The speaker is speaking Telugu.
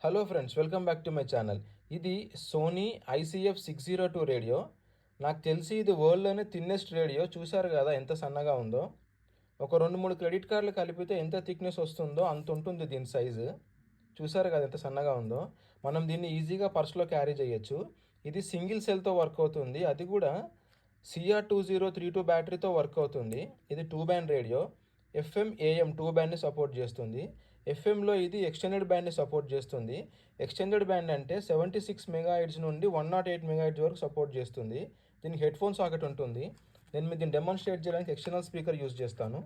Hello friends, welcome back to my channel. ఇది సోనీ ICF602 రేడియో. నాకు తెలిసి ఇది వరల్డ్‌లోనే థిన్నెస్ట్ రేడియో. చూసారు కదా ఎంత సన్నగా ఉందో. ఒక 2, 3 క్రెడిట్ కార్డులు కలిపితే ఎంత థిక్‌నెస్ వస్తుందో అంత ఉంటుంది దీని సైజు. చూసారు కదా ఎంత సన్నగా ఉందో. మనం దీన్ని ఈజీగా పర్స్‌లో క్యారీ చేయొచ్చు. ఇది సింగిల్ సెల్‌తో వర్క్ అవుతుంది. అది కూడా CR2032 బ్యాటరీతో వర్క్ అవుతుంది. ఇది 2 బ్యాండ్ రేడియో. FM, AM 2 బ్యాండ్‌ని సపోర్ట్ చేస్తుంది. ఎఫ్ఎంలో ఇది ఎక్స్టెండెడ్ బ్యాండ్‌ని సపోర్ట్ చేస్తుంది. ఎక్స్టెండెడ్ బ్యాండ్ అంటే 76 మెగాహెర్ట్జ్ నుండి 108 మెగాహెర్ట్జ్ వరకు సపోర్ట్ చేస్తుంది. దీనికి హెడ్‌ఫోన్ సాకెట్ ఉంటుంది. నేను మీకు దీన్ని డెమాన్‌స్ట్రేట్ చేయడానికి ఎక్స్టర్నల్ స్పీకర్ యూజ్ చేస్తాను.